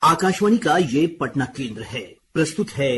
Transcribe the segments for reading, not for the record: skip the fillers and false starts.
आकाशवाणी का ये पटना केंद्र है। प्रस्तुत है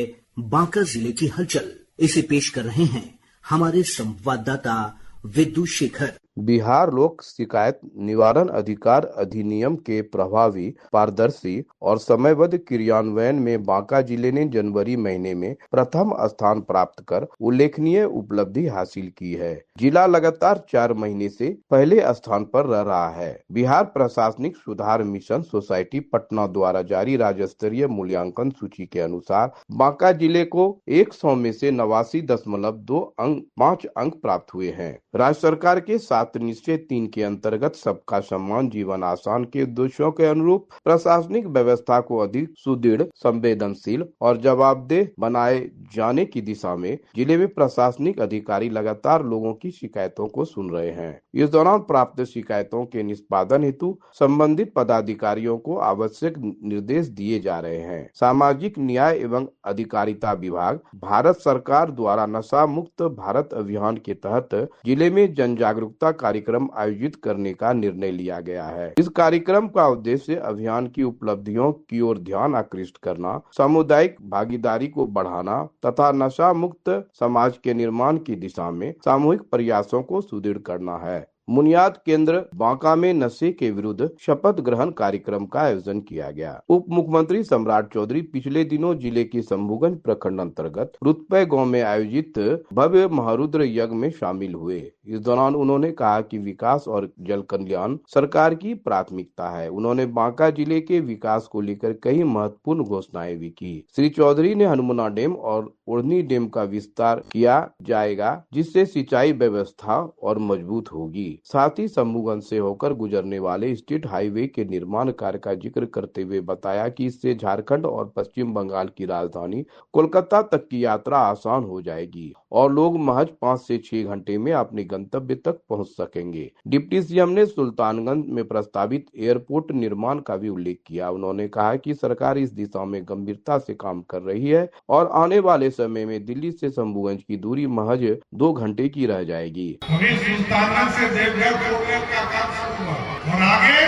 बांका जिले की हलचल। इसे पेश कर रहे हैं हमारे संवाददाता विद्यु शेखर। बिहार लोक शिकायत निवारण अधिकार अधिनियम के प्रभावी, पारदर्शी और समयबद्ध क्रियान्वयन में बांका जिले ने जनवरी महीने में प्रथम स्थान प्राप्त कर उल्लेखनीय उपलब्धि हासिल की है। जिला लगातार 4 महीने से पहले स्थान पर रह रहा है। बिहार प्रशासनिक सुधार मिशन सोसाइटी पटना द्वारा जारी राज्य स्तरीय मूल्यांकन सूची के अनुसार बांका जिले को 100 में से 89.5 अंक प्राप्त हुए हैं। राज्य सरकार के 7 निश्चय 3 के अंतर्गत सबका सम्मान जीवन आसान के उद्देश्यों के अनुरूप प्रशासनिक व्यवस्था को अधिक सुदृढ़, संवेदनशील और जवाबदेह बनाए जाने की दिशा में जिले में प्रशासनिक अधिकारी लगातार लोगों की शिकायतों को सुन रहे हैं। इस दौरान प्राप्त शिकायतों के निष्पादन हेतु संबंधित पदाधिकारियों को आवश्यक निर्देश दिए जा रहे हैं। सामाजिक न्याय एवं अधिकारिता विभाग भारत सरकार द्वारा नशा मुक्त भारत अभियान के तहत जिले में जन जागरूकता कार्यक्रम आयोजित करने का निर्णय लिया गया है। इस कार्यक्रम का उद्देश्य अभियान की उपलब्धियों की ओर ध्यान आकृष्ट करना, सामुदायिक भागीदारी को बढ़ाना तथा नशा मुक्त समाज के निर्माण की दिशा में सामूहिक प्रयासों को सुदृढ़ करना है। बुनियाद केंद्र बांका में नशे के विरुद्ध शपथ ग्रहण कार्यक्रम का आयोजन किया गया। उप मुख्यमंत्री सम्राट चौधरी पिछले दिनों जिले के शंभुगंज प्रखंड अंतर्गत रुतपै गांव में आयोजित भव्य महारुद्र यज्ञ में शामिल हुए। इस दौरान उन्होंने कहा कि विकास और जल कल्याण सरकार की प्राथमिकता है। उन्होंने बांका जिले के विकास को लेकर कई महत्वपूर्ण घोषणाएं भी की। श्री चौधरी ने हनुमाना डैम और ओढ़नी डैम का विस्तार किया जाएगा, जिससे सिंचाई व्यवस्था और मजबूत होगी। साथ ही शंभुगंज से होकर गुजरने वाले स्टेट हाईवे के निर्माण कार्य का जिक्र करते हुए बताया कि इससे झारखंड और पश्चिम बंगाल की राजधानी कोलकाता तक की यात्रा आसान हो जाएगी और लोग महज 5 से 6 घंटे में अपने गंतव्य तक पहुंच सकेंगे। डिप्टी सीएम ने सुल्तानगंज में प्रस्तावित एयरपोर्ट निर्माण का भी उल्लेख किया। उन्होंने कहा कि सरकार इस दिशा में गंभीरता से काम कर रही है और आने वाले समय में दिल्ली से शंभुगंज की दूरी महज 2 घंटे की रह जाएगी। सुल्तानगंज से देवघर का काम शुरू हुआ और आगे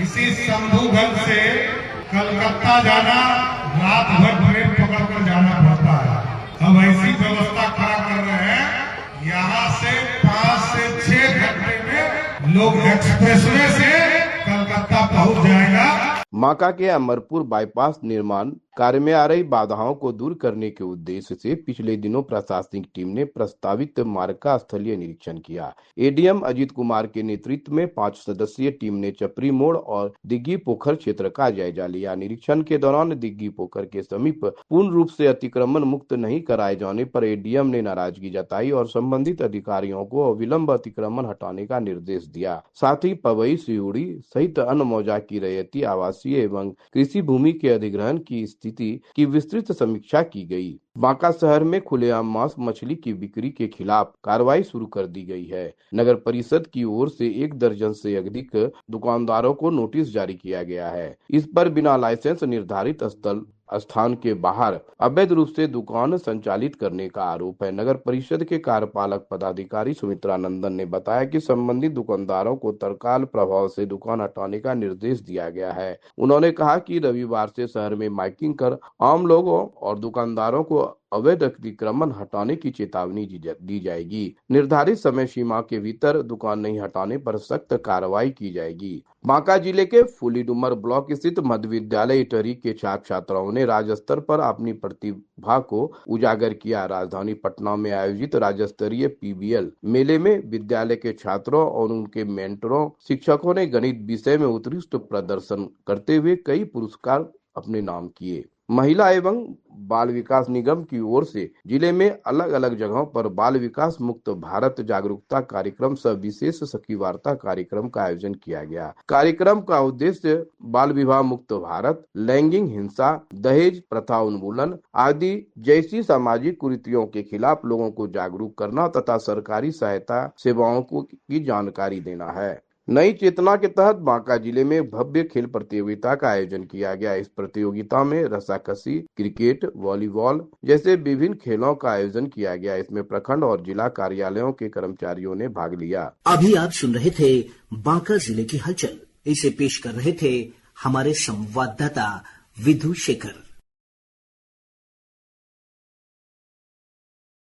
इसी शंभुगंज से कलकत्ता जाना रात भर ट्रेन पकड़ कर जाना पड़ता है। अब ऐसी व्यवस्था खड़ा कर रहे हैं, यहाँ से 5 से 6 घंटे में लोग एक्सप्रेसवे से कलकत्ता पहुँच जाएगा। बांका के अमरपुर बाईपास निर्माण कार्य में आ रही बाधाओं को दूर करने के उद्देश्य से पिछले दिनों प्रशासनिक टीम ने प्रस्तावित मार्ग का स्थलीय निरीक्षण किया। एडीएम अजीत कुमार के नेतृत्व में 5 सदस्यीय टीम ने चपरी मोड़ और दिग्गी पोखर क्षेत्र का जायजा लिया। निरीक्षण के दौरान दिग्गी पोखर के समीप पूर्ण रूप से अतिक्रमण मुक्त नहीं कराए जाने पर एडीएम ने नाराजगी जताई और संबंधित अधिकारियों को अविलंब अतिक्रमण हटाने का निर्देश दिया। साथ ही पवई, सिहुड़ी सहित अन्य मौजा की रैयती, आवासीय एवं कृषि भूमि के अधिग्रहण की स्थिति की विस्तृत समीक्षा की गई। बांका शहर में खुलेआम मांस मछली की बिक्री के खिलाफ कार्रवाई शुरू कर दी गई है। नगर परिषद की ओर से 1 दर्जन से अधिक दुकानदारों को नोटिस जारी किया गया है। इस पर बिना लाइसेंस निर्धारित स्थान के बाहर अवैध रूप से दुकान संचालित करने का आरोप है। नगर परिषद के कार्यपालक पदाधिकारी सुमित्रा नंदन ने बताया कि संबंधित दुकानदारों को तत्काल प्रभाव से दुकान हटाने का निर्देश दिया गया है। उन्होंने कहा कि रविवार से शहर में माइकिंग कर आम लोगों और दुकानदारों को अवैध अतिक्रमण हटाने की चेतावनी दी जाएगी। निर्धारित समय सीमा के भीतर दुकान नहीं हटाने पर सख्त कार्रवाई की जाएगी। बांका जिले के फूलीडुमर ब्लॉक स्थित मध्य विद्यालय इटहरी के छात्र छात्राओं ने राज्य स्तर पर अपनी प्रतिभा को उजागर किया। राजधानी पटना में आयोजित राज्य स्तरीय पीबीएल मेले में विद्यालय के छात्रों और उनके मेंटरों, शिक्षकों ने गणित विषय में उत्कृष्ट प्रदर्शन करते हुए कई पुरस्कार अपने नाम किए। महिला एवं बाल विकास निगम की ओर से जिले में अलग अलग जगहों पर बाल विकास मुक्त भारत जागरूकता कार्यक्रम सह विशेष सखी वार्ता कार्यक्रम का आयोजन किया गया। कार्यक्रम का उद्देश्य बाल विवाह मुक्त भारत, लैंगिक हिंसा, दहेज प्रथा उन्मूलन आदि जैसी सामाजिक कुरीतियों के खिलाफ लोगों को जागरूक करना तथा सरकारी सहायता सेवाओं की जानकारी देना है। नई चेतना के तहत बांका जिले में भव्य खेल प्रतियोगिता का आयोजन किया गया। इस प्रतियोगिता में रस्साकसी, क्रिकेट, वॉलीबॉल जैसे विभिन्न खेलों का आयोजन किया गया। इसमें प्रखंड और जिला कार्यालयों के कर्मचारियों ने भाग लिया। अभी आप सुन रहे थे बांका जिले की हलचल। इसे पेश कर रहे थे हमारे संवाददाता विधु शेखर।